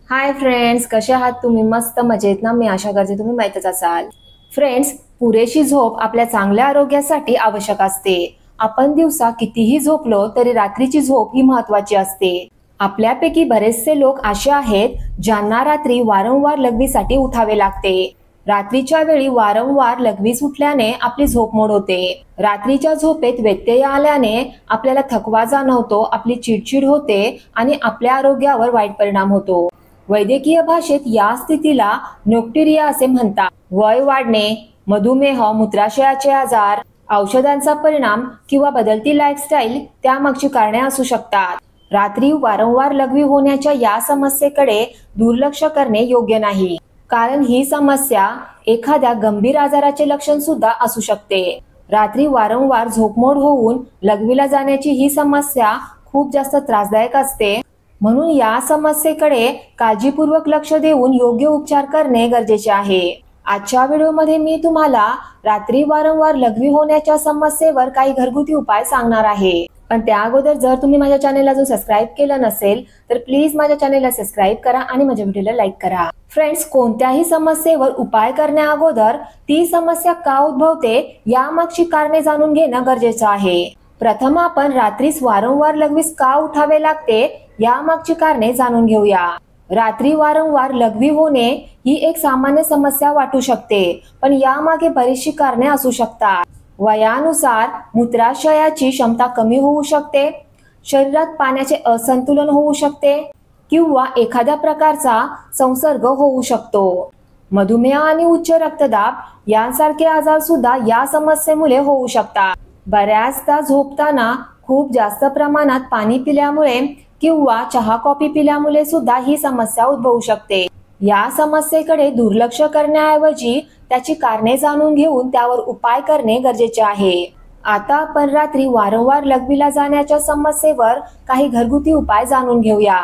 Hi friends, कसे आहात तुम्ही? मस्त मजेत ना? मी आशा करते तुम्ही मजेतच असाल. फ्रेंड्स, पुरेशी झोप आपल्या चांगल्या आरोग्यासाठी आवश्यक असते. आपण दिवसा कितीही झोपलो तरी रात्रीची झोप ही महत्वाची असते. आपल्यापैकी बरेचसे लोक असे आहेत ज्यांना रात्री वारंवार लघवीसाठी उठावे लागते. रात्रीच्या वेळी वारंवार लघवीस उठल्याने आपली झोप मोड होते. रात्रीच्या झोपेत व्यत्यय आल्याने आपल्याला थकवा जाणवतो, आपली चिडचिड होते आणि आपल्या आरोग्यावर वाईट परिणाम होतो. वैद्यकीय भाषेत या स्थितीला नोक्ट्युरिया असे म्हणतात. वय वाढणे, मधुमेह, मूत्राशयाचे आजार, औषधांचा परिणाम किंवा बदलती लाईफस्टाईल त्यामागची कारणे असू शकतात. रात्री वारंवार लघवी होण्याच्या या समस्येकडे दुर्लक्ष करणे योग्य नाही, कारण ही समस्या एखाद्या गंभीर आजाराचे लक्षण सुद्धा असू शकते. रात्री वारंवार झोपमोड होऊन लघवीला जाण्याची ही समस्या खूप जास्त त्रासदायक असते. म्हणून या समस्येकडे काळजीपूर्वक लक्ष देऊन योग्य उपचार करणे गरजेचे आहे. आजच्या व्हिडिओमध्ये मी तुम्हाला रात्री वारंवार लघवी होण्याच्या समस्येवर काही घरगुती उपाय सांगणार आहे. पण त्या अगोदर जर तुम्ही माझ्या चॅनेलला सबस्क्राईब केलं नसेल तर प्लीज माझ्या चॅनेलला सबस्क्राईब करा आणि माझ्या व्हिडिओला लाईक करा. फ्रेंड्स, कोणत्याही समस्येवर उपाय करण्या अगोदर ती समस्या का उद्भवते यामागची कारणे जाणून घेणं गरजेचं आहे. प्रथम आपण रात्रीस वारंवार लघवीस का उठावे लागते यामागची कारणे जाणून घेऊया. रात्री वारंवार लघवी होणे ही एक सामान्य समस्या वाटू शकते, पण यामागे बरीचशी कारणे असू शकतात. वयानुसार मूत्राशयाची क्षमता कमी होऊ शकते, शरीरात पाण्याचे असंतुलन होऊ शकते किंवा एखाद्या प्रकारचा संसर्ग होऊ शकतो. मधुमेह आणि उच्च रक्तदाब यांसारखे आजार सुद्धा या समस्येमुळे होऊ शकतात. बऱ्याचदा झोपताना खूप जास्त प्रमाणात पाणी पिल्यामुळे किंवा चहा कॉफी पिल्यामुळे सुद्धा ही समस्या उद्भवू शकते. या समस्येकडे दुर्लक्ष करण्याऐवजी त्याची कारणे जाणून घेऊन त्यावर उपाय करणे गरजेचे आहे. आता आपण रात्री वारंवार लघवीला जाण्याच्या समस्येवर काही घरगुती उपाय जाणून घेऊया.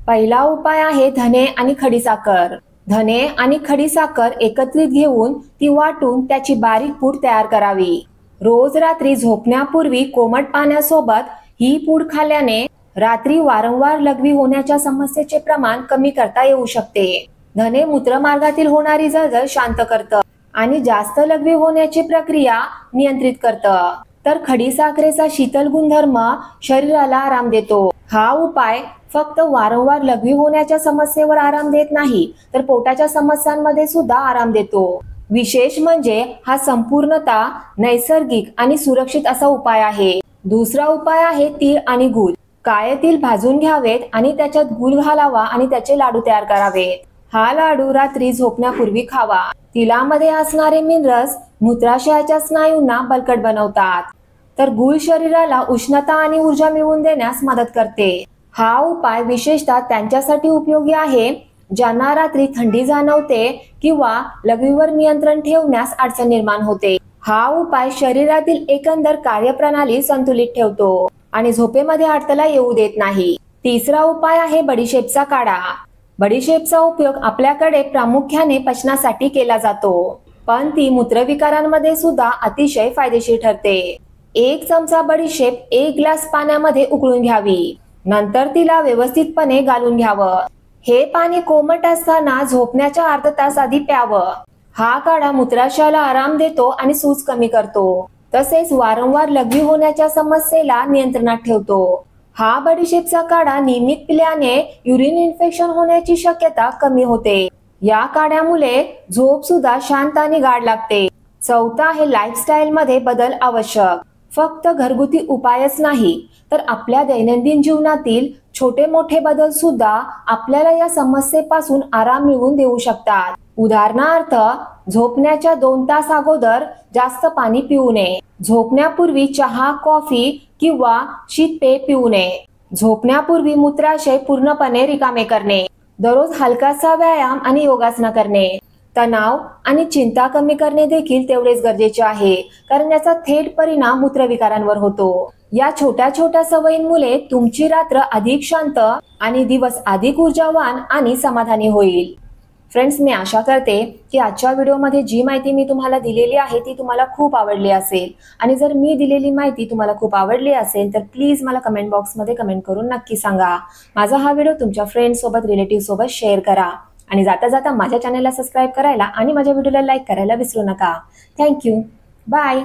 पहिला उपाय आहे धने आणि खडीसाखर. धने आणि खडीसाखर एकत्रित घेऊन ती वाटून त्याची बारीक पूड तयार करावी. रोज रात्री झोपण्यापूर्वी कोमट पाण्यासोबत ही पूड खाल्ल्याने रात्री वारंवार लघवी होण्याच्या समस्येचे प्रमाण कमी करता येऊ शकते. धने मूत्रमार्गातील होणारी जळजळ शांत करतं आणि जास्त लघवी होण्याची प्रक्रिया नियंत्रित करतं. तर खडीसाखरेचा शीतल गुणधर्म शरीराला आराम देतो. हा उपाय फक्त वारंवार लघवी होण्याच्या समस्येवर आराम देत नाही, तर पोटाच्या समस्यांमध्ये सुद्धा आराम देतो. विशेष म्हणजे हा संपूर्णतः नैसर्गिक आणि सुरक्षित असा उपाय आहे. दुसरा उपाय आहे तीळ आणि गूळ. काळे तीळ भाजून घ्यावेत आणि त्याच्यात गूळ घालावा आणि त्याचे लाडू तयार करावेत. हा लाडू रात्री झोपण्यापूर्वी खावा. तिळामध्ये असणारे मिनरल्स मूत्राशयाच्या स्नायूंना बळकट बनवतात, तर गूळ शरीराला उष्णता आणि ऊर्जा मिळवून देण्यास मदत करते. हा उपाय विशेषतः त्यांच्यासाठी उपयोगी आहे ज्यांना रात्री थंडी जाणवते किंवा लघवीवर नियंत्रण ठेवण्यास अडचण निर्माण होते. हा उपाय शरीरातील एकंदर कार्यप्रणाली संतुलित ठेवतो आणि झोपेमध्ये अडथळा येऊ देत नाही. तिसरा उपाय आहे बडीशेपचा काढा. बडीशेपचा उपयोग आपल्याकडे प्रामुख्याने पचनासाठी केला जातो, पण ती मूत्रविकारांमध्ये सुद्धा अतिशय फायदेशीर ठरते. 1 चमचा बडीशेप 1 ग्लास पाण्यामध्ये उकळून घ्यावी. नंतर तिला व्यवस्थितपणे गाळून घ्यावं. हे पाणी कोमट असताना झोपण्याच्या अर्धा तास आधी प्यावं. हा काढा मूत्राशयाला आराम देतो आणि सूज कमी करतो, तसेच वारंवार लघवी होण्याच्या समस्येला नियंत्रणात ठेवतो. हा बडीशेपचा काढा नियमित पिल्याने युरिन इन्फेक्शन होण्याची शक्यता कमी होते. या काढ्यामुळे झोप सुद्धा शांत आणि गाढ लागते. चौथा आहे लाईफस्टाईल मध्ये बदल आवश्यक. फक्त घरगुती उपायच नाही, तर आपल्या दैनंदिन जीवनातील छोटे मोठे बदल सुद्धा आपल्याला या समस्येपासून आराम मिळवून देऊ शकतात. उदाहरणार्थ, झोपण्याच्या 2 तास अगोदर जास्त पाणी पिऊ नये. झोपण्यापूर्वी चहा, कॉफी किंवा शीत पेय पिऊ नये. झोपण्यापूर्वी मूत्राशय पूर्णपणे रिकामे करणे. दररोज हलकासा व्यायाम आणि योगासना करणे. तणाव आणि चिंता कमी करणे देखील तेवढेच गरजेचे आहे, कारण याचा थेट परिणाम मूत्रविकारांवर होतो. या छोट्या छोट्या सवयींमुळे तुमची रात्र अधिक शांत आणि दिवस अधिक ऊर्जावान आणि समाधानी होईल. फ्रेंड्स, मी आशा करते की आजच्या व्हिडिओमध्ये जी माहिती मी तुम्हाला दिलेली आहे ती तुम्हाला खूप आवडली असेल. आणि जर मी दिलेली माहिती तुम्हाला खूप आवडली असेल तर प्लीज मला कमेंट बॉक्समध्ये कमेंट करून नक्की सांगा. माझा हा व्हिडिओ तुमच्या फ्रेंड्ससोबत, रिलेटिव्हसोबत शेअर करा. आणि जाता जाता माझ्या चॅनलला सबस्क्राईब करायला आणि माझ्या व्हिडिओला लाईक करायला विसरू नका. थँक्यू. बाय.